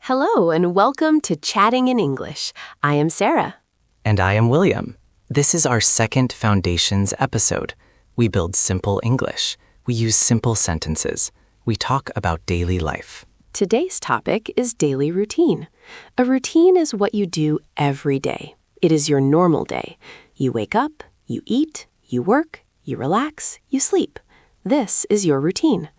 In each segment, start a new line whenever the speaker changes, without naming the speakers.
Hello and welcome to Chatting in English. I am Sarah.
And I am William. This is our second Foundations episode. We build simple English. We use simple sentences. We talk about daily life.
Today's topic is daily routine. A routine is what you do every day. It is your normal day. You wake up, you eat, you work, you relax, you sleep. This is your routine.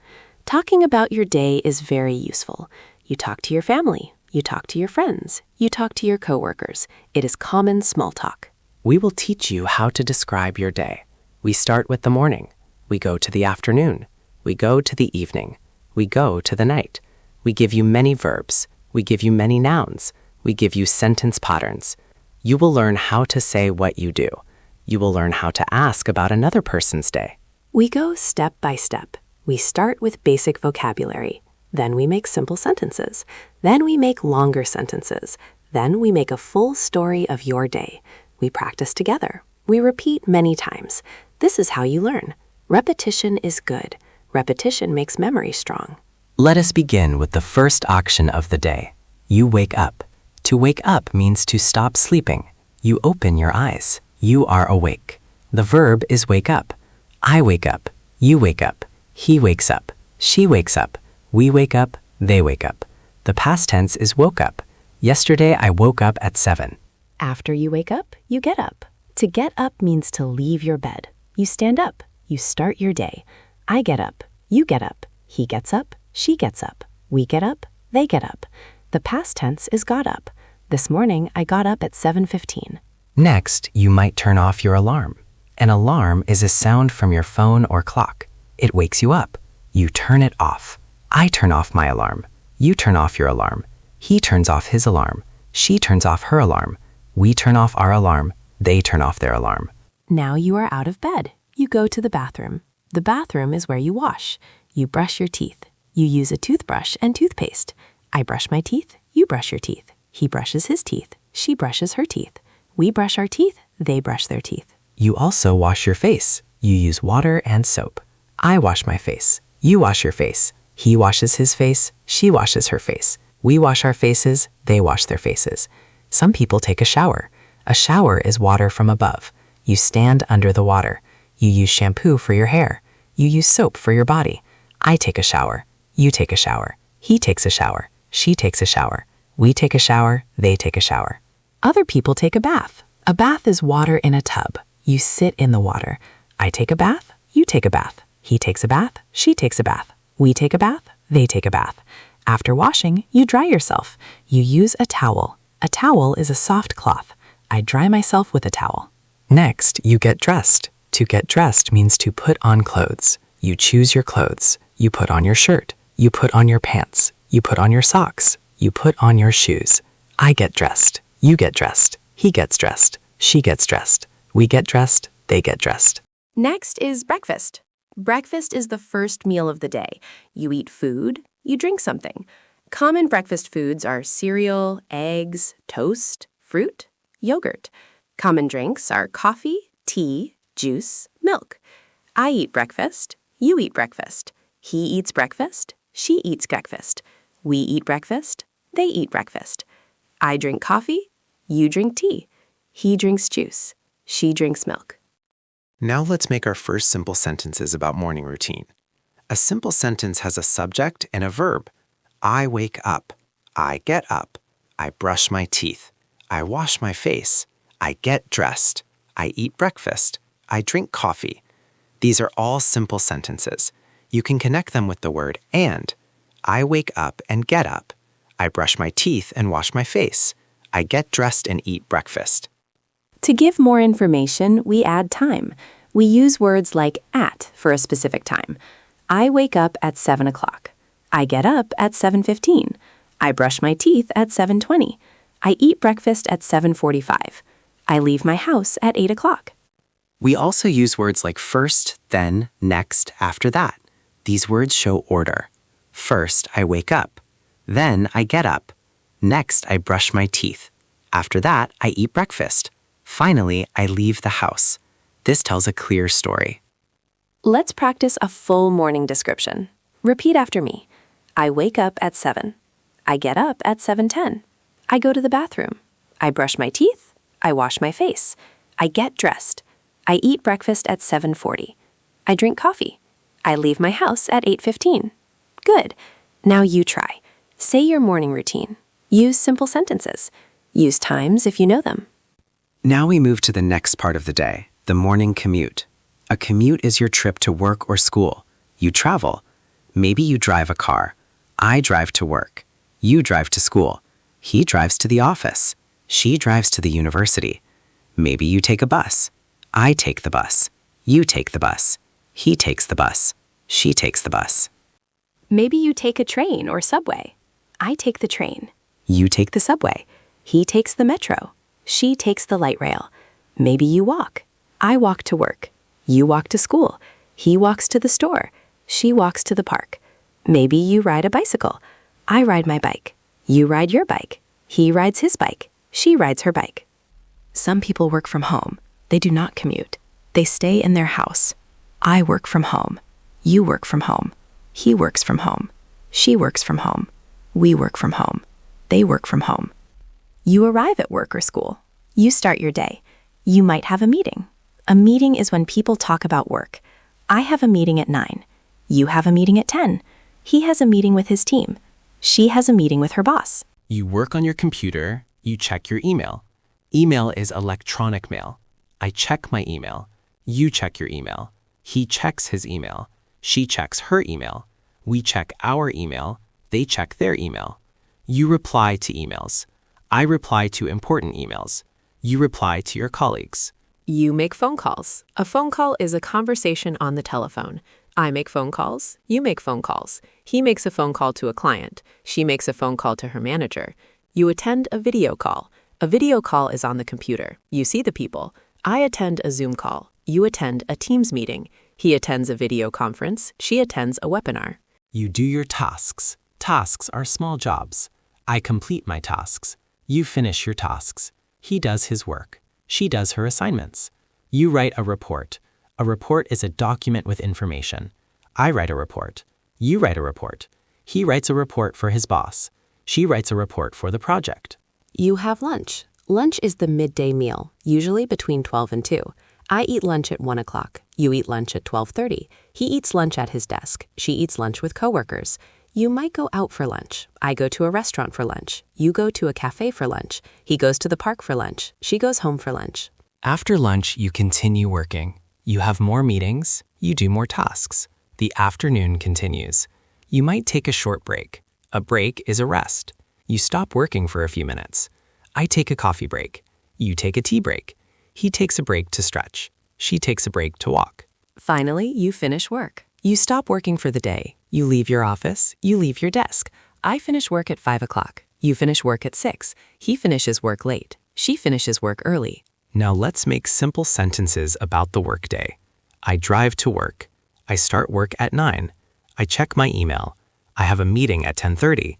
Talking about your day is very useful. You talk to your family, you talk to your friends, you talk to your coworkers. It is common small talk.
We will teach you how to describe your day. We start with the morning. We go to the afternoon. We go to the evening. We go to the night. We give you many verbs. We give you many nouns. We give you sentence patterns. You will learn how to say what you do. You will learn how to ask about another person's day.
We go step by step. We start with basic vocabulary. Then we make simple sentences. Then we make longer sentences. Then we make a full story of your day. We practice together. We repeat many times. This is how you learn. Repetition is good. Repetition makes memory strong.
Let us begin with the first action of the day. You wake up. To wake up means to stop sleeping. You open your eyes. You are awake. The verb is wake up. I wake up. You wake up. He wakes up. She wakes up. We wake up, they wake up. The past tense is woke up. Yesterday, I woke up at 7.
After you wake up, you get up. To get up means to leave your bed. You stand up. You start your day. I get up. You get up. He gets up. She gets up. We get up. They get up. The past tense is got up. This morning, I got up at 7:15.
Next, you might turn off your alarm. An alarm is a sound from your phone or clock. It wakes you up. You turn it off. I turn off my alarm. You turn off your alarm. He turns off his alarm. She turns off her alarm. We turn off our alarm. They turn off their alarm.
Now you are out of bed. You go to the bathroom. The bathroom is where you wash. You brush your teeth. You use a toothbrush and toothpaste. I brush my teeth. You brush your teeth. He brushes his teeth. She brushes her teeth. We brush our teeth. They brush their teeth.
You also wash your face. You use water and soap. I wash my face. You wash your face. He washes his face, she washes her face. We wash our faces, they wash their faces. Some people take a shower. A shower is water from above. You stand under the water. You use shampoo for your hair. You use soap for your body. I take a shower. You take a shower. He takes a shower. She takes a shower. We take a shower, they take a shower. Other people take a bath. A bath is water in a tub. You sit in the water. I take a bath, you take a bath. He takes a bath, she takes a bath. We take a bath, they take a bath. After washing, you dry yourself. You use a towel. A towel is a soft cloth. I dry myself with a towel. Next, you get dressed. To get dressed means to put on clothes. You choose your clothes. You put on your shirt. You put on your pants. You put on your socks. You put on your shoes. I get dressed. You get dressed. He gets dressed. She gets dressed. We get dressed. They get dressed.
Next is breakfast. Breakfast is the first meal of the day. You eat food, you drink something. Common breakfast foods are cereal, eggs, toast, fruit, yogurt. Common drinks are coffee, tea, juice, milk. I eat breakfast, you eat breakfast. He eats breakfast, she eats breakfast. We eat breakfast, they eat breakfast. I drink coffee, you drink tea. He drinks juice, she drinks milk.
Now let's make our first simple sentences about morning routine. A simple sentence has a subject and a verb. I wake up. I get up. I brush my teeth. I wash my face. I get dressed. I eat breakfast. I drink coffee. These are all simple sentences. You can connect them with the word and. I wake up and get up. I brush my teeth and wash my face. I get dressed and eat breakfast.
To give more information, we add time. We use words like at for a specific time. I wake up at 7 o'clock. I get up at 7:15. I brush my teeth at 7:20. I eat breakfast at 7:45. I leave my house at 8 o'clock.
We also use words like first, then, next, after that. These words show order. First, I wake up. Then, I get up. Next, I brush my teeth. After that, I eat breakfast. Finally, I leave the house. This tells a clear story.
Let's practice a full morning description. Repeat after me. I wake up at 7. I get up at 7:10. I go to the bathroom. I brush my teeth. I wash my face. I get dressed. I eat breakfast at 7:40. I drink coffee. I leave my house at 8:15. Good. Now you try. Say your morning routine. Use simple sentences. Use times if you know them.
Now we move to the next part of the day, the morning commute. A commute is your trip to work or school. You travel. Maybe you drive a car. I drive to work. You drive to school. He drives to the office. She drives to the university. Maybe you take a bus. I take the bus. You take the bus. He takes the bus. She takes the bus.
Maybe you take a train or subway. I take the train. You take the subway. He takes the metro. She takes the light rail. Maybe you walk. I walk to work. You walk to school. He walks to the store. She walks to the park. Maybe you ride a bicycle. I ride my bike. You ride your bike. He rides his bike. She rides her bike. Some people work from home. They do not commute. They stay in their house. I work from home. You work from home. He works from home. She works from home. We work from home. They work from home. You arrive at work or school. You start your day. You might have a meeting. A meeting is when people talk about work. I have a meeting at 9. You have a meeting at 10. He has a meeting with his team. She has a meeting with her boss.
You work on your computer. You check your email. Email is electronic mail. I check my email. You check your email. He checks his email. She checks her email. We check our email. They check their email. You reply to emails. I reply to important emails. You reply to your colleagues.
You make phone calls. A phone call is a conversation on the telephone. I make phone calls. You make phone calls. He makes a phone call to a client. She makes a phone call to her manager. You attend a video call. A video call is on the computer. You see the people. I attend a Zoom call. You attend a Teams meeting. He attends a video conference. She attends a webinar.
You do your tasks. Tasks are small jobs. I complete my tasks. You finish your tasks. He does his work. She does her assignments. You write a report. A report is a document with information. I write a report. You write a report. He writes a report for his boss. She writes a report for the project.
You have lunch. Lunch is the midday meal, usually between 12 and 2. I eat lunch at 1 o'clock. You eat lunch at 12:30. He eats lunch at his desk. She eats lunch with coworkers. You might go out for lunch. I go to a restaurant for lunch. You go to a cafe for lunch. He goes to the park for lunch. She goes home for lunch.
After lunch, you continue working. You have more meetings. You do more tasks. The afternoon continues. You might take a short break. A break is a rest. You stop working for a few minutes. I take a coffee break. You take a tea break. He takes a break to stretch. She takes a break to walk.
Finally, you finish work.
You stop working for the day. You leave your office. You leave your desk.
I finish work at 5 o'clock. You finish work at 6. He finishes work late. She finishes work early.
Now let's make simple sentences about the workday. I drive to work. I start work at 9. I check my email. I have a meeting at 10:30.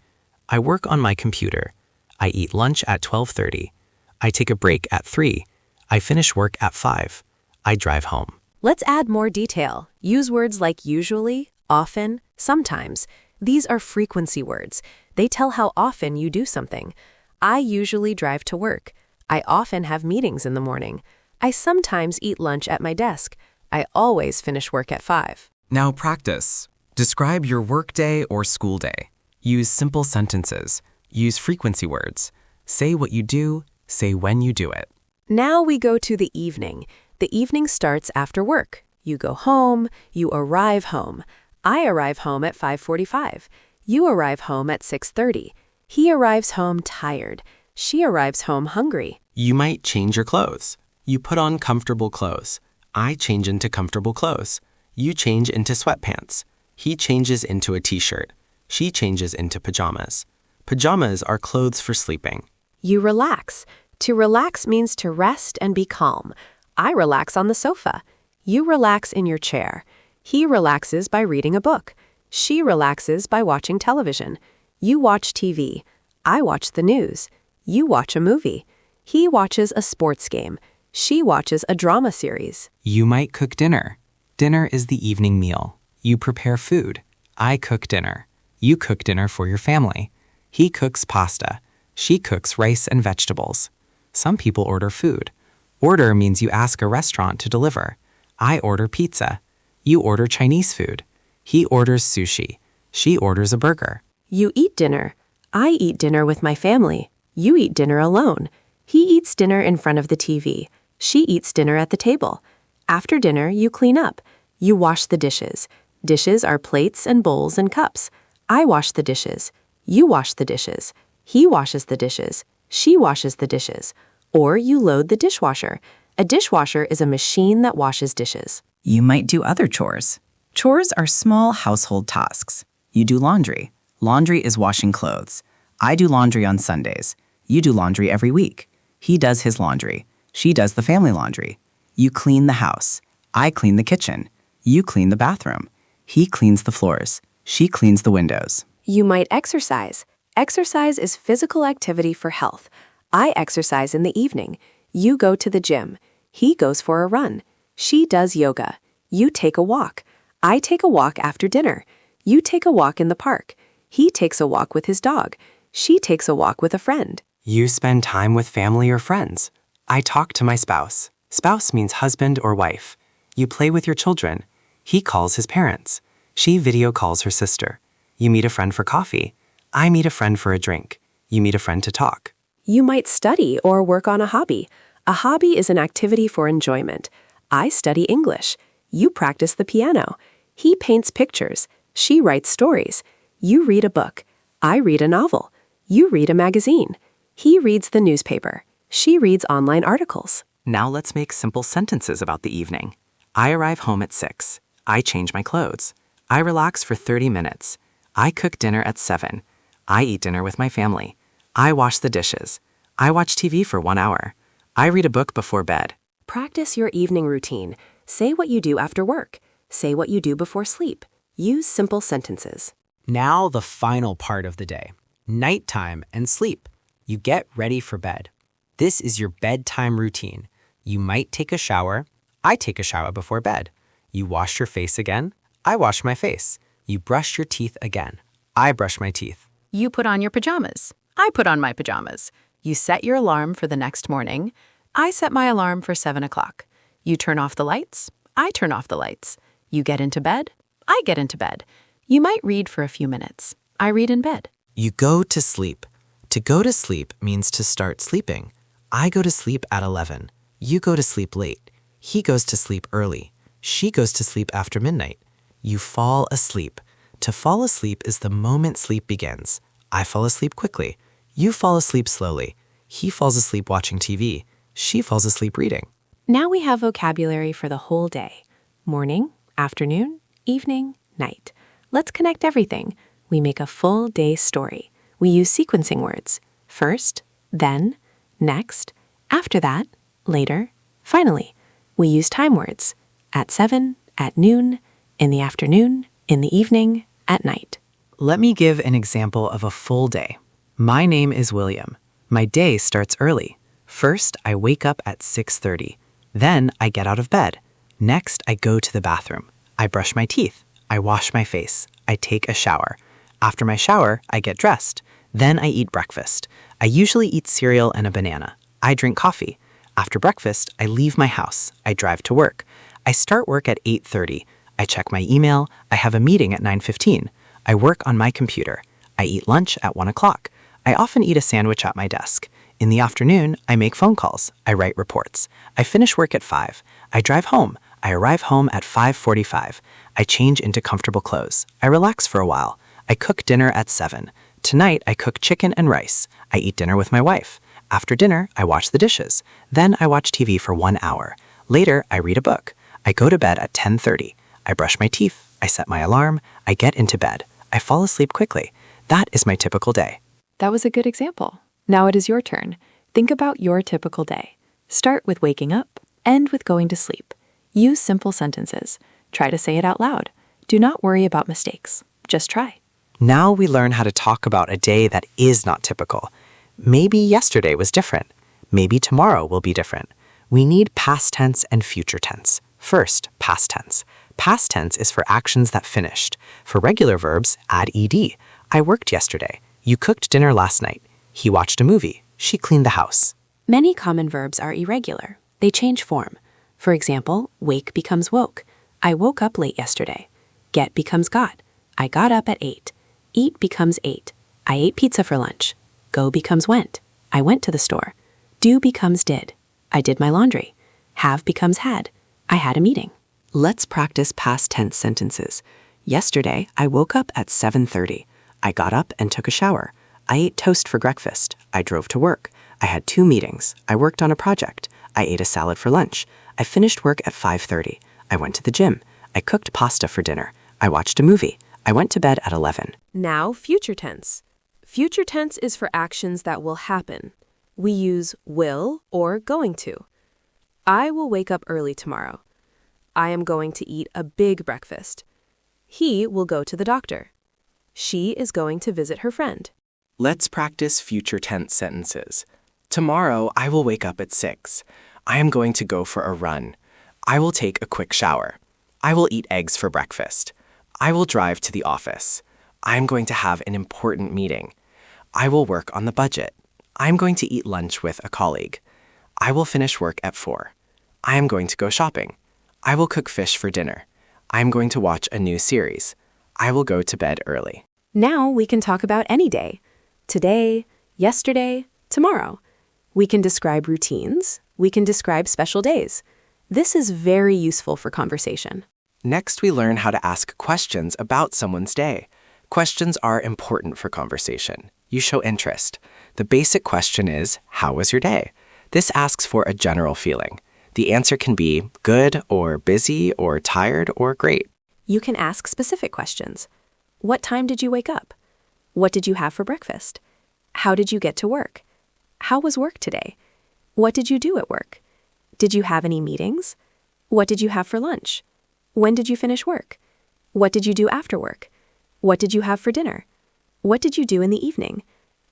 I work on my computer. I eat lunch at 12:30. I take a break at 3. I finish work at 5. I drive home.
Let's add more detail. Use words like usually, often, sometimes. These are frequency words. They tell how often you do something. I usually drive to work. I often have meetings in the morning. I sometimes eat lunch at my desk. I always finish work at 5.
Now practice. Describe your workday or school day. Use simple sentences. Use frequency words. Say what you do. Say when you do it.
Now we go to the evening. The evening starts after work. You go home. You arrive home. I arrive home at 5:45. You arrive home at 6:30. He arrives home tired. She arrives home hungry.
You might change your clothes. You put on comfortable clothes. I change into comfortable clothes. You change into sweatpants. He changes into a t-shirt. She changes into pajamas. Pajamas are clothes for sleeping.
You relax. To relax means to rest and be calm. I relax on the sofa. You relax in your chair. He relaxes by reading a book. She relaxes by watching television. You watch TV. I watch the news. You watch a movie. He watches a sports game. She watches a drama series.
You might cook dinner. Dinner is the evening meal. You prepare food. I cook dinner. You cook dinner for your family. He cooks pasta. She cooks rice and vegetables. Some people order food. Order means you ask a restaurant to deliver. I order pizza. You order Chinese food. He orders sushi. She orders a burger.
You eat dinner. I eat dinner with my family. You eat dinner alone. He eats dinner in front of the TV. She eats dinner at the table. After dinner, you clean up. You wash the dishes. Dishes are plates and bowls and cups. I wash the dishes. You wash the dishes. He washes the dishes. She washes the dishes. Or you load the dishwasher. A dishwasher is a machine that washes dishes.
You might do other chores. Chores are small household tasks. You do laundry. Laundry is washing clothes. I do laundry on Sundays. You do laundry every week. He does his laundry. She does the family laundry. You clean the house. I clean the kitchen. You clean the bathroom. He cleans the floors. She cleans the windows.
You might exercise. Exercise is physical activity for health. I exercise in the evening. You go to the gym. He goes for a run. She does yoga. You take a walk. I take a walk after dinner. You take a walk in the park. He takes a walk with his dog. She takes a walk with a friend.
You spend time with family or friends. I talk to my spouse. Spouse means husband or wife. You play with your children. He calls his parents. She video calls her sister. You meet a friend for coffee. I meet a friend for a drink. You meet a friend to talk.
You might study or work on a hobby. A hobby is an activity for enjoyment. I study English. You practice the piano. He paints pictures. She writes stories. You read a book. I read a novel. You read a magazine. He reads the newspaper. She reads online articles.
Now let's make simple sentences about the evening. I arrive home at 6. I change my clothes. I relax for 30 minutes. I cook dinner at 7. I eat dinner with my family. I wash the dishes. I watch TV for 1 hour. I read a book before bed.
Practice your evening routine. Say what you do after work. Say what you do before sleep. Use simple sentences.
Now the final part of the day, nighttime and sleep. You get ready for bed. This is your bedtime routine. You might take a shower. I take a shower before bed. You wash your face again. I wash my face. You brush your teeth again. I brush my teeth.
You put on your pajamas. I put on my pajamas. You set your alarm for the next morning. I set my alarm for 7 o'clock. You turn off the lights. I turn off the lights. You get into bed. I get into bed. You might read for a few minutes. I read in bed.
You go to sleep. To go to sleep means to start sleeping. I go to sleep at 11. You go to sleep late. He goes to sleep early. She goes to sleep after midnight. You fall asleep. To fall asleep is the moment sleep begins. I fall asleep quickly. You fall asleep slowly. He falls asleep watching TV. She falls asleep reading.
Now we have vocabulary for the whole day. Morning, afternoon, evening, night. Let's connect everything. We make a full day story. We use sequencing words. First, then, next, after that, later, finally. We use time words. At 7, at noon, in the afternoon, in the evening, at night.
Let me give an example of a full day. My name is William. My day starts early. First, I wake up at 6:30. Then I get out of bed. Next, I go to the bathroom. I brush my teeth. I wash my face. I take a shower. After my shower, I get dressed. Then I eat breakfast. I usually eat cereal and a banana. I drink coffee. After breakfast, I leave my house. I drive to work. I start work at 8:30. I check my email. I have a meeting at 9:15. I work on my computer. I eat lunch at 1 o'clock. I often eat a sandwich at my desk. In the afternoon, I make phone calls. I write reports. I finish work at 5. I drive home. I arrive home at 5:45. I change into comfortable clothes. I relax for a while. I cook dinner at 7. Tonight, I cook chicken and rice. I eat dinner with my wife. After dinner, I wash the dishes. Then I watch TV for 1 hour. Later, I read a book. I go to bed at 10:30. I brush my teeth. I set my alarm. I get into bed. I fall asleep quickly. That is my typical day.
That was a good example. Now it is your turn. Think about your typical day. Start with waking up, end with going to sleep. Use simple sentences. Try to say it out loud. Do not worry about mistakes. Just try.
Now we learn how to talk about a day that is not typical. Maybe yesterday was different. Maybe tomorrow will be different. We need past tense and future tense. First, past tense. Past tense is for actions that finished. For regular verbs, add ed. I worked yesterday. You cooked dinner last night. He watched a movie. She cleaned the house.
Many common verbs are irregular. They change form. For example, wake becomes woke. I woke up late yesterday. Get becomes got. I got up at 8. Eat becomes ate. I ate pizza for lunch. Go becomes went. I went to the store. Do becomes did. I did my laundry. Have becomes had. I had a meeting. Let's practice past tense sentences. Yesterday, I woke up at 7:30. I got up and took a shower. I ate toast for breakfast. I drove to work. I had 2 meetings. I worked on a project. I ate a salad for lunch. I finished work at 5:30. I went to the gym. I cooked pasta for dinner. I watched a movie. I went to bed at 11. Now, future tense. Future tense is for actions that will happen. We use will or going to. I will wake up early tomorrow. I am going to eat a big breakfast. He will go to the doctor. She is going to visit her friend.
Let's practice future tense sentences. Tomorrow, I will wake up at 6. I am going to go for a run. I will take a quick shower. I will eat eggs for breakfast. I will drive to the office. I am going to have an important meeting. I will work on the budget. I am going to eat lunch with a colleague. I will finish work at 4. I am going to go shopping. I will cook fish for dinner. I am going to watch a new series. I will go to bed early.
Now we can talk about any day. Today, yesterday, tomorrow. We can describe routines. We can describe special days. This is very useful for conversation.
Next, we learn how to ask questions about someone's day. Questions are important for conversation. You show interest. The basic question is, how was your day? This asks for a general feeling. The answer can be good or busy or tired or great.
You can ask specific questions. What time did you wake up? What did you have for breakfast? How did you get to work? How was work today? What did you do at work? Did you have any meetings? What did you have for lunch? When did you finish work? What did you do after work? What did you have for dinner? What did you do in the evening?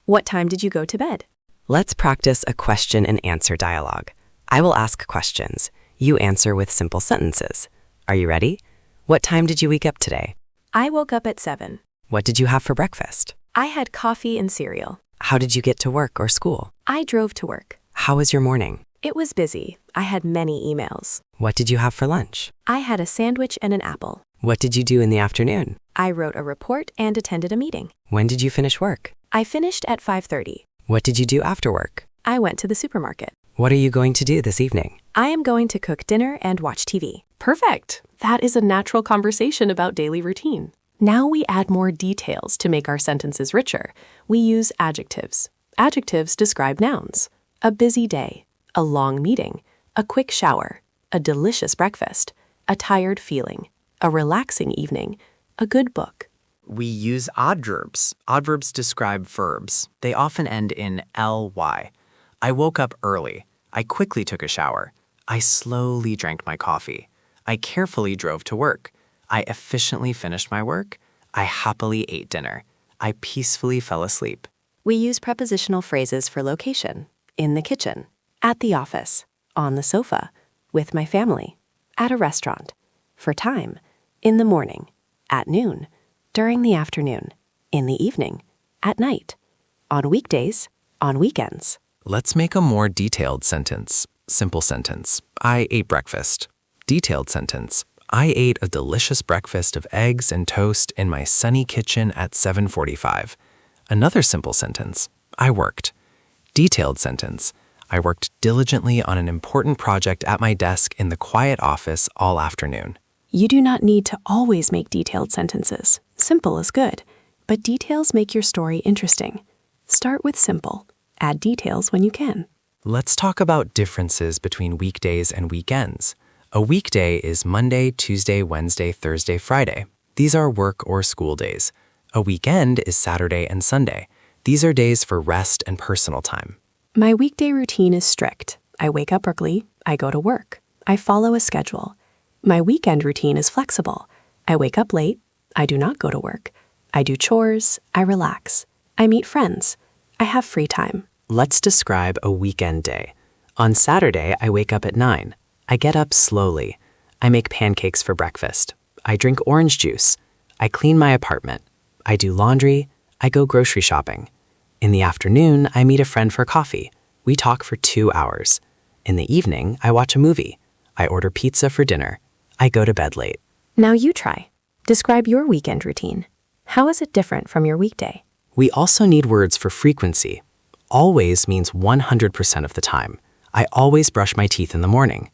What time did you go to bed?
Let's practice a question and answer dialogue. I will ask questions. You answer with simple sentences. Are you ready? What time did you wake up today?
I woke up at 7.
What did you have for breakfast?
I had coffee and cereal.
How did you get to work or school?
I drove to work.
How was your morning?
It was busy. I had many emails.
What did you have for lunch?
I had a sandwich and an apple.
What did you do in the afternoon?
I wrote a report and attended a meeting.
When did you finish work?
I finished at 5:30.
What did you do after work?
I went to the supermarket.
What are you going to do this evening?
I am going to cook dinner and watch TV. Perfect. That is a natural conversation about daily routine. Now we add more details to make our sentences richer. We use adjectives. Adjectives describe nouns. A busy day, a long meeting, a quick shower, a delicious breakfast, a tired feeling, a relaxing evening, a good book.
We use adverbs. Adverbs describe verbs. They often end in ly. I woke up early. I quickly took a shower. I slowly drank my coffee. I carefully drove to work. I efficiently finished my work. I happily ate dinner. I peacefully fell asleep.
We use prepositional phrases for location. In the kitchen, at the office, on the sofa, with my family, at a restaurant. For time, in the morning, at noon, during the afternoon, in the evening, at night, on weekdays, on weekends.
Let's make a more detailed sentence. Simple sentence. I ate breakfast. Detailed sentence. I ate a delicious breakfast of eggs and toast in my sunny kitchen at 7:45. Another simple sentence. I worked. Detailed sentence. I worked diligently on an important project at my desk in the quiet office all afternoon.
You do not need to always make detailed sentences. Simple is good, but details make your story interesting. Start with simple. Add details when you can.
Let's talk about differences between weekdays and weekends. A weekday is Monday, Tuesday, Wednesday, Thursday, Friday. These are work or school days. A weekend is Saturday and Sunday. These are days for rest and personal time.
My weekday routine is strict. I wake up early. I go to work. I follow a schedule. My weekend routine is flexible. I wake up late. I do not go to work. I do chores. I relax. I meet friends. I have free time.
Let's describe a weekend day. On Saturday, I wake up at 9. I get up slowly. I make pancakes for breakfast. I drink orange juice. I clean my apartment. I do laundry. I go grocery shopping. In the afternoon, I meet a friend for coffee. We talk for 2 hours. In the evening, I watch a movie. I order pizza for dinner. I go to bed late.
Now you try. Describe your weekend routine. How is it different from your weekday?
We also need words for frequency. Always means 100% of the time. I always brush my teeth in the morning.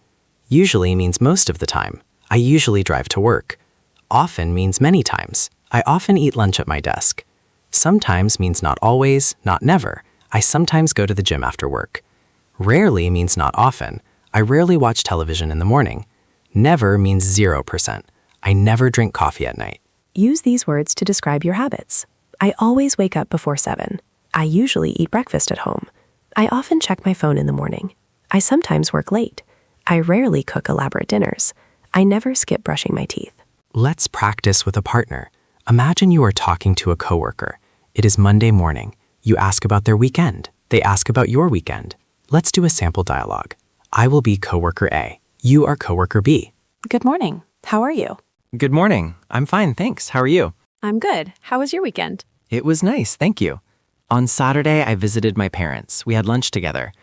Usually means most of the time. I usually drive to work. Often means many times. I often eat lunch at my desk. Sometimes means not always, not never. I sometimes go to the gym after work. Rarely means not often. I rarely watch television in the morning. Never means 0%. I never drink coffee at night.
Use these words to describe your habits. I always wake up before 7. I usually eat breakfast at home. I often check my phone in the morning. I sometimes work late. I rarely cook elaborate dinners. I never skip brushing my teeth.
Let's practice with a partner. Imagine you are talking to a coworker. It is Monday morning. You ask about their weekend. They ask about your weekend. Let's do a sample dialogue. I will be coworker A. You are coworker B.
Good morning. How are you?
Good morning. I'm fine, thanks. How are you?
I'm good. How was your weekend?
It was nice, thank you. On Saturday, I visited my parents. We had lunch together.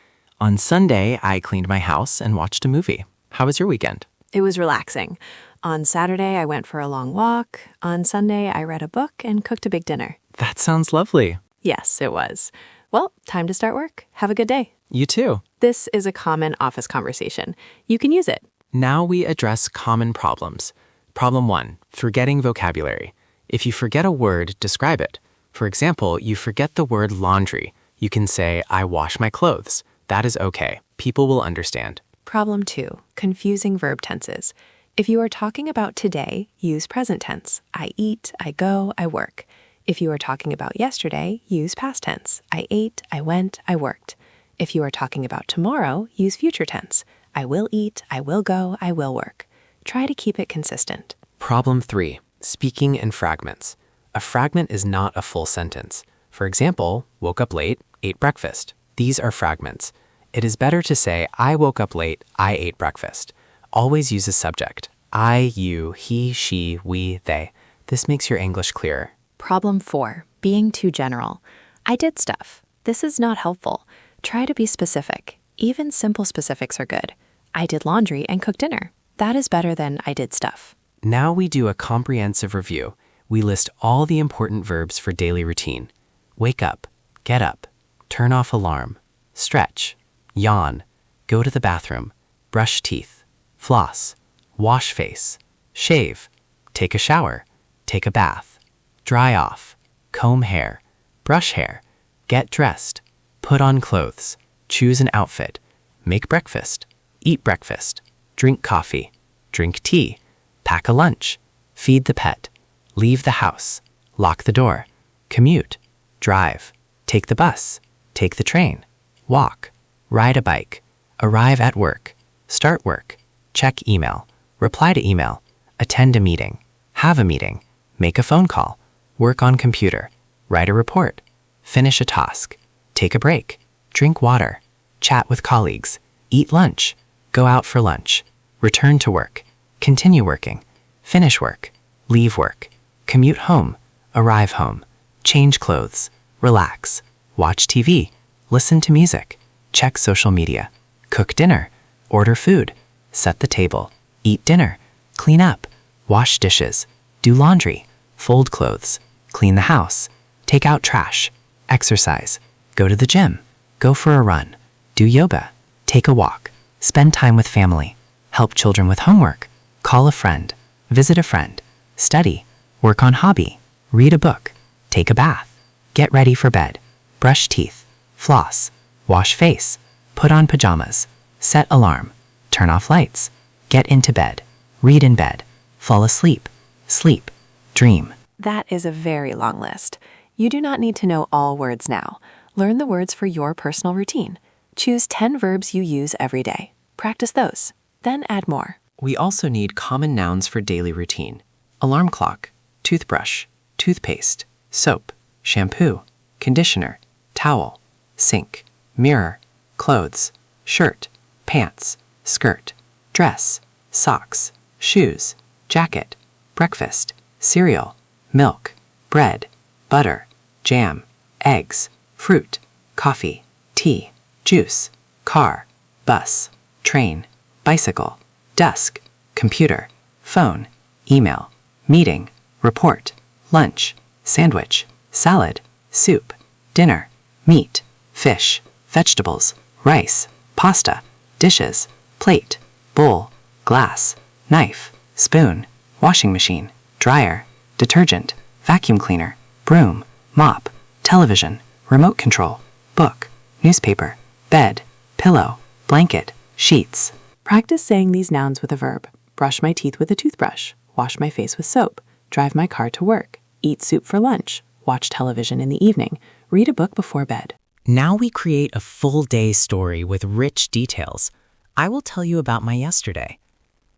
On Sunday, I cleaned my house and watched a movie. How was your weekend?
It was relaxing. On Saturday, I went for a long walk. On Sunday, I read a book and cooked a big dinner.
That sounds lovely.
Yes, it was. Well, time to start work. Have a good day.
You too.
This is a common office conversation. You can use it.
Now we address common problems. Problem 1, forgetting vocabulary. If you forget a word, describe it. For example, you forget the word laundry. You can say, I wash my clothes. That is okay. People will understand.
Problem 2, confusing verb tenses. If you are talking about today, use present tense. I eat, I go, I work. If you are talking about yesterday, use past tense. I ate, I went, I worked. If you are talking about tomorrow, use future tense. I will eat, I will go, I will work. Try to keep it consistent.
Problem 3, speaking in fragments. A fragment is not a full sentence. For example, woke up late, ate breakfast. These are fragments. It is better to say, I woke up late, I ate breakfast. Always use a subject. I, you, he, she, we, they. This makes your English clearer.
Problem 4, being too general. I did stuff. This is not helpful. Try to be specific. Even simple specifics are good. I did laundry and cooked dinner. That is better than I did stuff.
Now we do a comprehensive review. We list all the important verbs for daily routine. Wake up, get up, turn off alarm, stretch, yawn, go to the bathroom, brush teeth, floss, wash face, shave, take a shower, take a bath, dry off, comb hair, brush hair, get dressed, put on clothes, choose an outfit, make breakfast, eat breakfast, drink coffee, drink tea, pack a lunch, feed the pet, leave the house, lock the door, commute, drive, take the bus, take the train, walk, ride a bike, arrive at work, start work, check email, reply to email, attend a meeting, have a meeting, make a phone call, work on computer, write a report, finish a task, take a break, drink water, chat with colleagues, eat lunch, go out for lunch, return to work, continue working, finish work, leave work, commute home, arrive home, change clothes, relax, watch TV, listen to music, check social media, cook dinner, order food, set the table, eat dinner, clean up, wash dishes, do laundry, fold clothes, clean the house, take out trash, exercise, go to the gym, go for a run, do yoga, take a walk, spend time with family, help children with homework, call a friend, visit a friend, study, work on hobby, read a book, take a bath, get ready for bed, brush teeth, floss, wash face, put on pajamas, set alarm, turn off lights, get into bed, read in bed, fall asleep, sleep, dream.
That is a very long list. You do not need to know all words now. Learn the words for your personal routine. Choose 10 verbs you use every day. Practice those. Then add more.
We also need common nouns for daily routine. Alarm clock, toothbrush, toothpaste, soap, shampoo, conditioner, towel, sink, mirror, clothes, shirt, pants, skirt, dress, socks, shoes, jacket, breakfast, cereal, milk, bread, butter, jam, eggs, fruit, coffee, tea, juice, car, bus, train, bicycle, desk, computer, phone, email, meeting, report, lunch, sandwich, salad, soup, dinner, meat, fish, vegetables, rice, pasta, dishes, plate, bowl, glass, knife, spoon, washing machine, dryer, detergent, vacuum cleaner, broom, mop, television, remote control, book, newspaper, bed, pillow, blanket, sheets.
Practice saying these nouns with a verb. Brush my teeth with a toothbrush. Wash my face with soap. Drive my car to work. Eat soup for lunch. Watch television in the evening. Read a book before bed.
Now we create a full day story with rich details. I will tell you about my yesterday.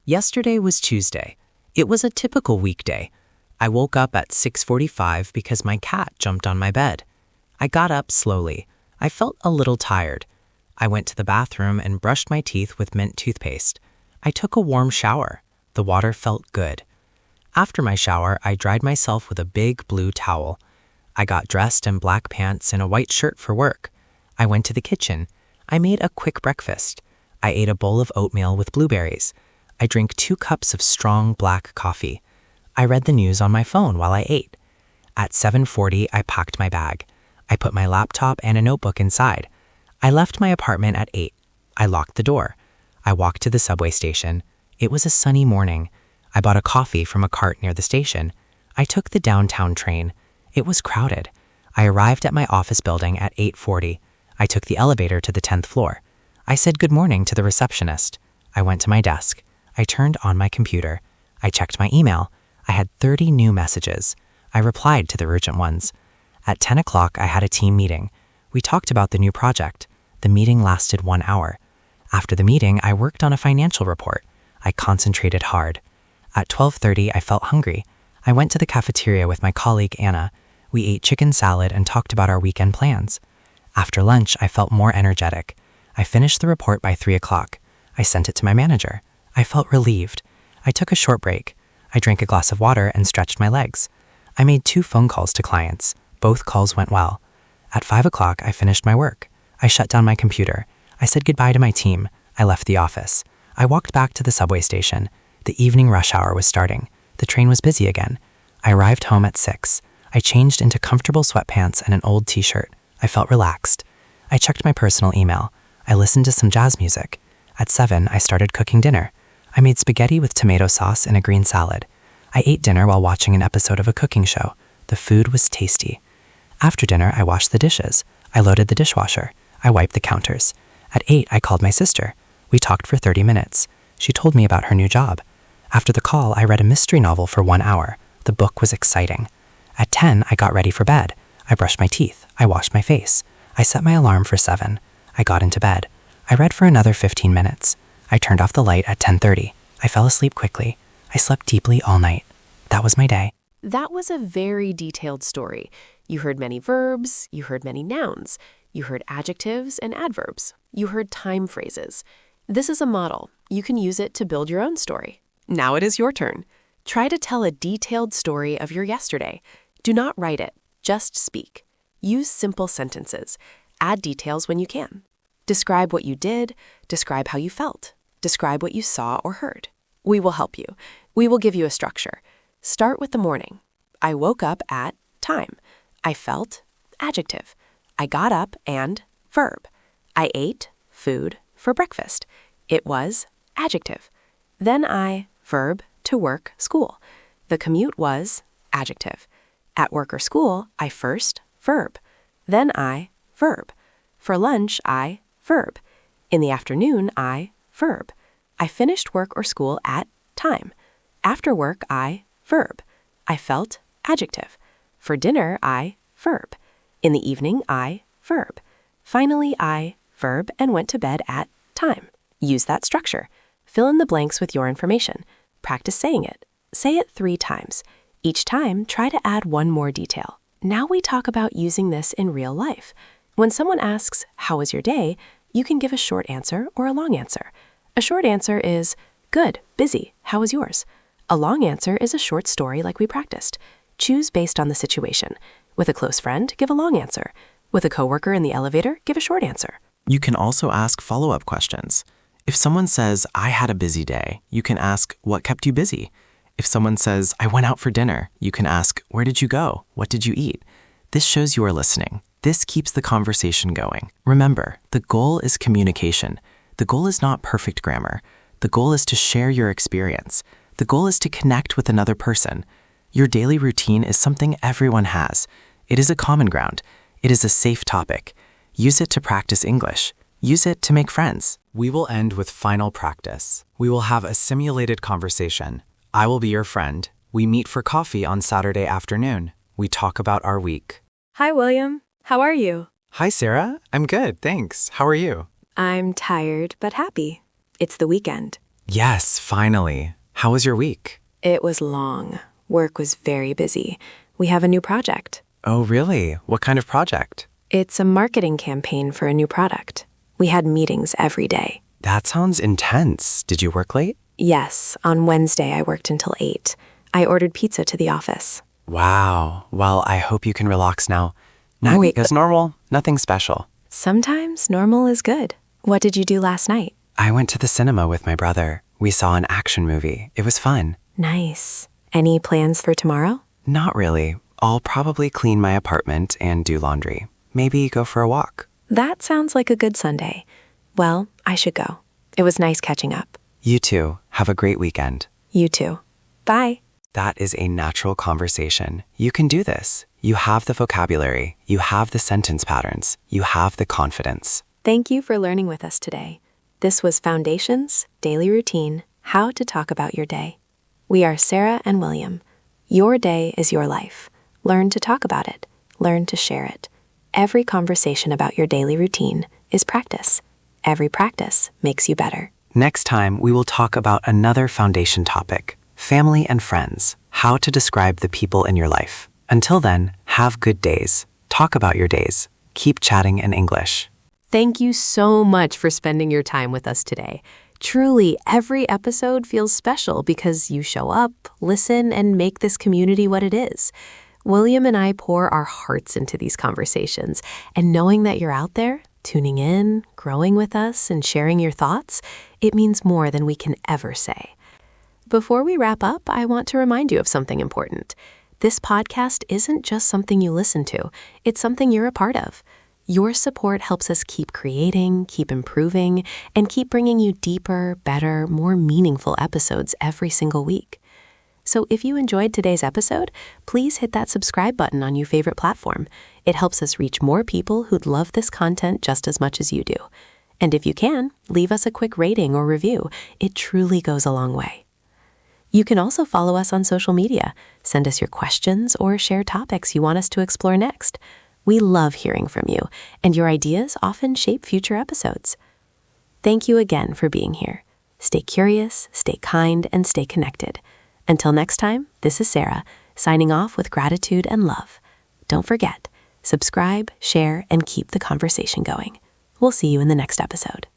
Yesterday was Tuesday. It was a typical weekday. I woke up at 6:45 because my cat jumped on my bed. I got up slowly. I felt a little tired. I went to the bathroom and brushed my teeth with mint toothpaste. I took a warm shower. The water felt good. After my shower, I dried myself with a big blue towel. I got dressed in black pants and a white shirt for work. I went to the kitchen. I made a quick breakfast. I ate a bowl of oatmeal with blueberries. I drank 2 cups of strong black coffee. I read the news on my phone while I ate. At 7:40, I packed my bag. I put my laptop and a notebook inside. I left my apartment at 8. I locked the door. I walked to the subway station. It was a sunny morning. I bought a coffee from a cart near the station. I took the downtown train. It was crowded. I arrived at my office building at 8:40. I took the elevator to the 10th floor. I said good morning to the receptionist. I went to my desk. I turned on my computer. I checked my email. I had 30 new messages. I replied to the urgent ones. At 10 o'clock, I had a team meeting. We talked about the new project. The meeting lasted 1 hour. After the meeting, I worked on a financial report. I concentrated hard. At 12:30, I felt hungry. I went to the cafeteria with my colleague Anna. We ate chicken salad and talked about our weekend plans. After lunch, I felt more energetic. I finished the report by 3 o'clock. I sent it to my manager. I felt relieved. I took a short break. I drank a glass of water and stretched my legs. I made 2 phone calls to clients. Both calls went well. At 5 o'clock, I finished my work. I shut down my computer. I said goodbye to my team. I left the office. I walked back to the subway station. The evening rush hour was starting. The train was busy again. I arrived home at 6. I changed into comfortable sweatpants and an old t-shirt. I felt relaxed. I checked my personal email. I listened to some jazz music. At 7, I started cooking dinner. I made spaghetti with tomato sauce and a green salad. I ate dinner while watching an episode of a cooking show. The food was tasty. After dinner, I washed the dishes. I loaded the dishwasher. I wiped the counters. At 8, I called my sister. We talked for 30 minutes. She told me about her new job. After the call, I read a mystery novel for 1 hour. The book was exciting. At 10, I got ready for bed. I brushed my teeth. I washed my face. I set my alarm for 7. I got into bed. I read for another 15 minutes. I turned off the light at 10:30. I fell asleep quickly. I slept deeply all night. That was my day.
That was a very detailed story. You heard many verbs, you heard many nouns, you heard adjectives and adverbs, you heard time phrases. This is a model. You can use it to build your own story. Now it is your turn. Try to tell a detailed story of your yesterday. Do not write it, just speak. Use simple sentences. Add details when you can. Describe what you did, describe how you felt, describe what you saw or heard. We will help you. We will give you a structure. Start with the morning. I woke up at time. I felt, adjective. I got up and verb. I ate food for breakfast. It was adjective. Then I verb to work, school. The commute was adjective. At work or school, I first verb. Then I verb. For lunch, I verb. In the afternoon, I verb. I finished work or school at time. After work, I verb. I felt adjective. For dinner, I verb. In the evening, I verb. Finally, I verb and went to bed at time. Use that structure. Fill in the blanks with your information. Practice saying it. Say it 3 times. Each time, try to add 1 more detail. Now we talk about using this in real life. When someone asks, "How was your day?" you can give a short answer or a long answer. A short answer is, "Good, busy, how was yours?" A long answer is a short story like we practiced. Choose based on the situation. With a close friend, give a long answer. With a coworker in the elevator, give a short answer.
You can also ask follow-up questions. If someone says, I had a busy day, you can ask, what kept you busy? If someone says, I went out for dinner, you can ask, where did you go? What did you eat? This shows you are listening. This keeps the conversation going. Remember, the goal is communication. The goal is not perfect grammar. The goal is to share your experience. The goal is to connect with another person. Your daily routine is something everyone has. It is a common ground. It is a safe topic. Use it to practice English. Use it to make friends.
We will end with final practice. We will have a simulated conversation. I will be your friend. We meet for coffee on Saturday afternoon. We talk about our week.
Hi, William. How are you?
Hi, Sarah. I'm good, thanks. How are you?
I'm tired but happy. It's the weekend.
Yes, finally. How was your week?
It was long. Work was very busy. We have a new project.
Oh, really? What kind of project?
It's a marketing campaign for a new product. We had meetings every day.
That sounds intense. Did you work late?
Yes, on Wednesday I worked until 8. I ordered pizza to the office.
Wow. Well, I hope you can relax now. Not
Wait,
because normal, nothing special.
Sometimes normal is good. What did you do last night?
I went to the cinema with my brother. We saw an action movie. It was fun.
Nice. Any plans for tomorrow?
Not really. I'll probably clean my apartment and do laundry. Maybe go for a walk.
That sounds like a good Sunday. Well, I should go. It was nice catching up.
You too. Have a great weekend.
You too. Bye.
That is a natural conversation. You can do this. You have the vocabulary. You have the sentence patterns. You have the confidence.
Thank you for learning with us today. This was Foundations, Daily Routine, How to Talk About Your Day. We are Sarah and William. Your day is your life. Learn to talk about it. Learn to share it. Every conversation about your daily routine is practice. Every practice makes you better.
Next time, we will talk about another foundation topic, family and friends, how to describe the people in your life. Until then, have good days. Talk about your days. Keep chatting in English.
Thank you so much for spending your time with us today. Truly, every episode feels special because you show up, listen, and make this community what it is. William and I pour our hearts into these conversations, and knowing that you're out there, tuning in, growing with us, and sharing your thoughts, it means more than we can ever say. Before we wrap up, I want to remind you of something important. This podcast isn't just something you listen to, it's something you're a part of. Your support helps us keep creating, keep improving, and keep bringing you deeper, better, more meaningful episodes every single week. So if you enjoyed today's episode, please hit that subscribe button on your favorite platform. It helps us reach more people who'd love this content just as much as you do. And if you can, leave us a quick rating or review. It truly goes a long way. You can also follow us on social media, send us your questions, or share topics you want us to explore next. We love hearing from you, and your ideas often shape future episodes. Thank you again for being here. Stay curious, stay kind, and stay connected. Until next time, this is Sarah, signing off with gratitude and love. Don't forget, subscribe, share, and keep the conversation going. We'll see you in the next episode.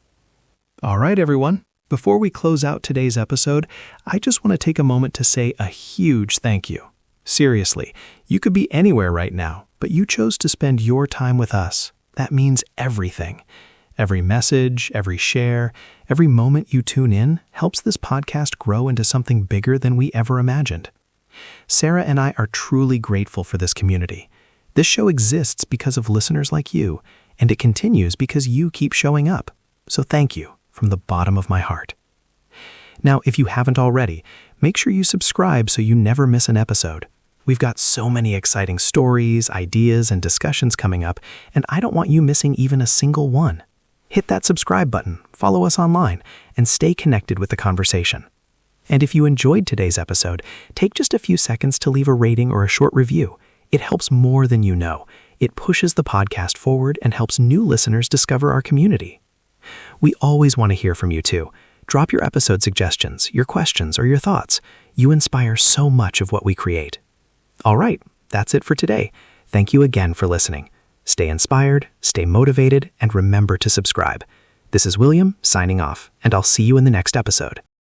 All right, everyone. Before we close out today's episode, I just want to take a moment to say a huge thank you. Seriously, you could be anywhere right now, but you chose to spend your time with us. That means everything. Every message, every share, every moment you tune in helps this podcast grow into something bigger than we ever imagined. Sarah and I are truly grateful for this community. This show exists because of listeners like you, and it continues because you keep showing up. So thank you from the bottom of my heart. Now, if you haven't already, make sure you subscribe so you never miss an episode. We've got so many exciting stories, ideas, and discussions coming up, and I don't want you missing even a single one. Hit that subscribe button, follow us online, and stay connected with the conversation. And if you enjoyed today's episode, take just a few seconds to leave a rating or a short review. It helps more than you know. It pushes the podcast forward and helps new listeners discover our community. We always want to hear from you too. Drop your episode suggestions, your questions, or your thoughts. You inspire so much of what we create. All right, that's it for today. Thank you again for listening. Stay inspired, stay motivated, and remember to subscribe. This is William, signing off, and I'll see you in the next episode.